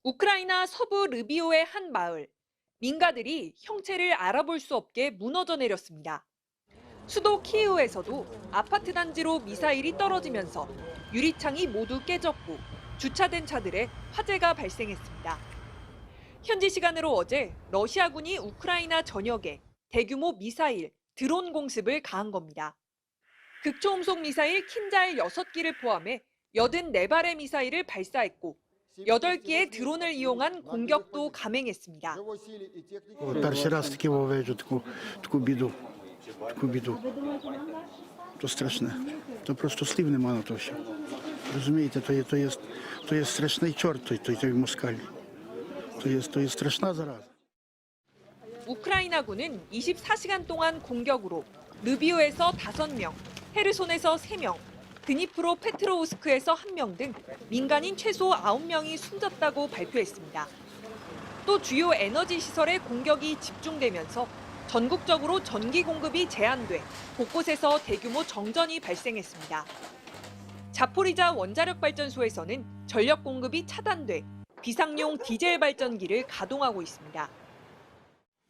우크라이나 서부 르비오의 한 마을. 민가들이 형체를 알아볼 수 없게 무너져 내렸습니다. 수도 키이우에서도 아파트 단지로 미사일이 떨어지면서 유리창이 모두 깨졌고 주차된 차들에 화재가 발생했습니다. 현지 시간으로 어제 러시아군이 우크라이나 전역에 대규모 미사일, 드론 공습을 가한 겁니다. 극초음속 미사일 킨잘 6기를 포함해 84발의 미사일을 발사했고 8기의 드론을 이용한 공격도 감행했습니다. Перший раз таки вижу таку біду. То страшне. То просто слів нема на то все. Розумієте, то є страшний чорт, той москаль. То є страшна зараза. 우크라이나군은 24시간 동안 공격으로 르비오에서 5명, 헤르손에서 3명, 드니프로 페트로우스크에서 1명 등 민간인 최소 9명이 숨졌다고 발표했습니다. 또 주요 에너지 시설에 공격이 집중되면서 전국적으로 전기 공급이 제한돼 곳곳에서 대규모 정전이 발생했습니다. 자포리자 원자력 발전소에서는 전력 공급이 차단돼 비상용 디젤 발전기를 가동하고 있습니다.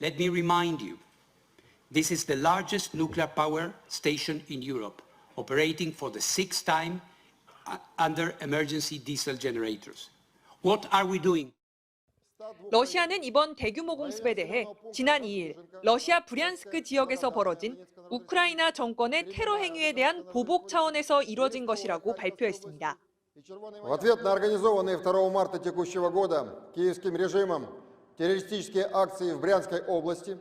Let me remind you, this is the largest nuclear power station in Europe, operating for the 6th time under emergency diesel generators. What are we doing? 러시아는 이번 대규모 공습에 대해 지난 2일 러시아 브리안스크 지역에서 벌어진 우크라이나 정권의 테러 행위에 대한 보복 차원에서 이뤄진 것이라고 발표했습니다. В ответ на организованные 2 марта текущего года киевским режимом террористические акции в Брянской области,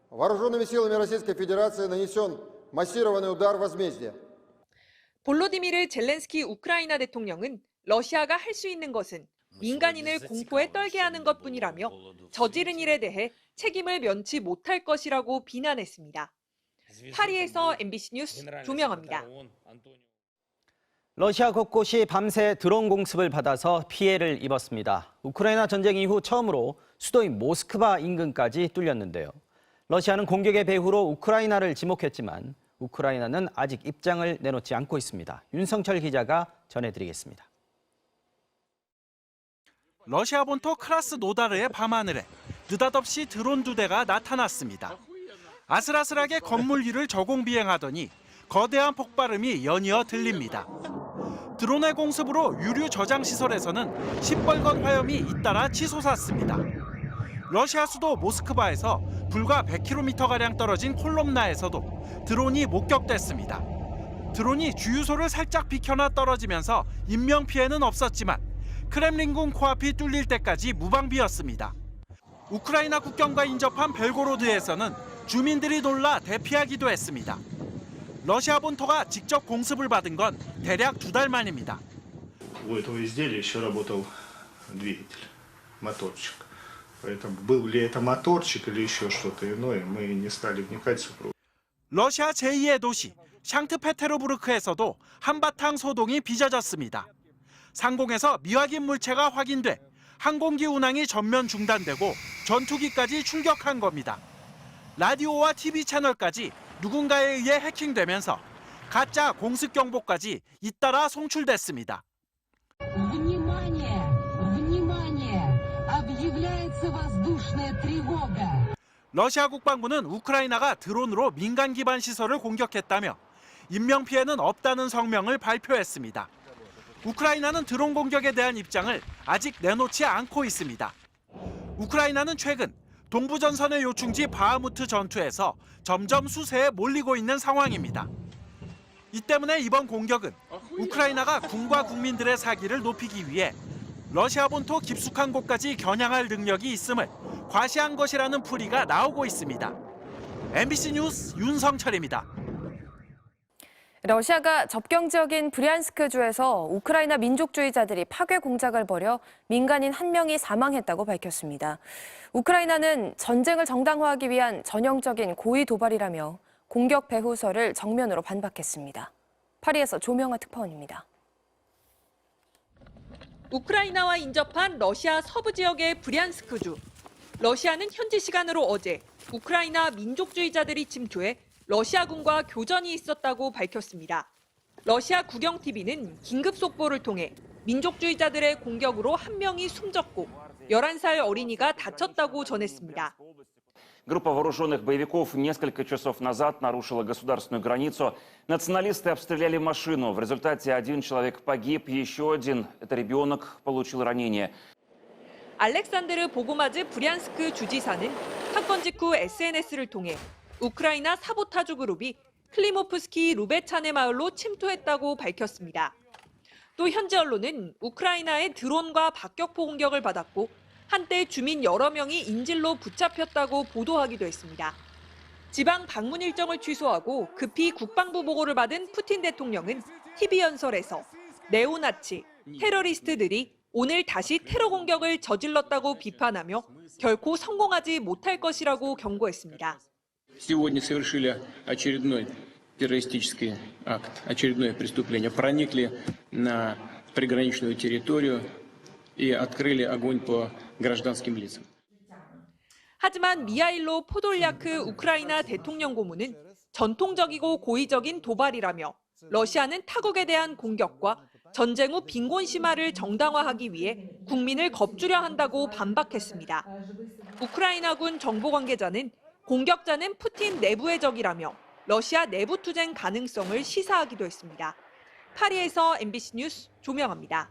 вооруженными силами Российской Федерации нанесен массированный удар возмездия. 볼로디미르 젤렌스키 우크라이나 대통령은 러시아가 할 수 있는 것은 민간인을 공포에 떨게 하는 것뿐이라며 저지른 일에 대해 책임을 면치 못할 것이라고 비난했습니다. 파리에서 MBC 뉴스 조명아입니다. 러시아 곳곳이 밤새 드론 공습을 받아서 피해를 입었습니다. 우크라이나 전쟁 이후 처음으로 수도인 모스크바 인근까지 뚫렸는데요. 러시아는 공격의 배후로 우크라이나를 지목했지만 우크라이나는 아직 입장을 내놓지 않고 있습니다. 윤성철 기자가 전해드리겠습니다. 러시아 본토 크라스노다르의 밤하늘에 느닷없이 드론 2대가 나타났습니다. 아슬아슬하게 건물 위를 저공 비행하더니 거대한 폭발음이 연이어 들립니다. 드론의 공습으로 유류 저장 시설에서는 시뻘건 화염이 잇따라 치솟았습니다. 러시아 수도 모스크바에서 불과 100km가량 떨어진 콜롬나에서도 드론이 목격됐습니다. 드론이 주유소를 살짝 비켜나 떨어지면서 인명피해는 없었지만 크렘린궁 코앞이 뚫릴 때까지 무방비였습니다. 우크라이나 국경과 인접한 벨고로드에서는 주민들이 놀라 대피하기도 했습니다. 러시아 본토가 직접 공습을 받은 건 대략 2달 만입니다. У этого изделия еще работал двигатель, моторчик. Поэтому был ли это моторчик или еще что-то иное, мы не стали вникать в супругу. 러시아 제2의 도시 샹트페테르부르크에서도 한바탕 소동이 빚어졌습니다. 상공에서 미확인 물체가 확인돼 항공기 운항이 전면 중단되고 전투기까지 출격한 겁니다. 라디오와 TV 채널까지 누군가에 의해 해킹되면서 가짜 공습 경보까지 잇따라 송출됐습니다. 러시아 국방부는 우크라이나가 드론으로 민간 기반 시설을 공격했다며 인명피해는 없다는 성명을 발표했습니다. 우크라이나는 드론 공격에 대한 입장을 아직 내놓지 않고 있습니다. 우크라이나는 최근 동부전선의 요충지 바흐무트 전투에서 점점 수세에 몰리고 있는 상황입니다. 이 때문에 이번 공격은 우크라이나가 군과 국민들의 사기를 높이기 위해 러시아 본토 깊숙한 곳까지 겨냥할 능력이 있음을 과시한 것이라는 풀이가 나오고 있습니다. MBC 뉴스 윤성철입니다. 러시아가 접경 지역인 브리안스크주에서 우크라이나 민족주의자들이 파괴 공작을 벌여 민간인 1명이 사망했다고 밝혔습니다. 우크라이나는 전쟁을 정당화하기 위한 전형적인 고의 도발이라며 공격 배후설을 정면으로 반박했습니다. 파리에서 조명아 특파원입니다. 우크라이나와 인접한 러시아 서부 지역의 브리안스크주. 러시아는 현지 시간으로 어제 우크라이나 민족주의자들이 침투해 러시아군과 교전이 있었다고 밝혔습니다. 러시아 국영TV는 긴급 속보를 통해 민족주의자들의 공격으로 한 명이 숨졌고 11살 어린이가 다쳤다고 전했습니다. Группа вооруженных боевиков несколько часов назад нарушила государственную границу. Националисты обстреляли машину. В результате один человек погиб, еще один, это ребенок, получил ранение. 알렉산드르 보고마즈 브리안스크 주지사는 사건 직후 SNS를 통해 우크라이나 사보타주 그룹이 클리모프스키 루베차네 마을로 침투했다고 밝혔습니다. 또 현지 언론은 우크라이나의 드론과 박격포 공격을 받았고 한때 주민 여러 명이 인질로 붙잡혔다고 보도하기도 했습니다. 지방 방문 일정을 취소하고 급히 국방부 보고를 받은 푸틴 대통령은 TV 연설에서 네오나치, 테러리스트들이 오늘 다시 테러 공격을 저질렀다고 비판하며 결코 성공하지 못할 것이라고 경고했습니다. Сегодня совершили очередной террористический акт, очередное преступление. Проникли на приграничную территорию и открыли огонь по гражданским лицам. 하지만 미하일로 포돌야크 우크라이나 대통령 고문은 전통적이고 고의적인 도발이라며 러시아는 타국에 대한 공격과 전쟁 후 빈곤 심화를 정당화하기 위해 국민을 겁주려 한다고 반박했습니다. 우크라이나군 정보 관계자는 공격자는 푸틴 내부의 적이라며 러시아 내부 투쟁 가능성을 시사하기도 했습니다. 파리에서 MBC 뉴스 조명아입니다.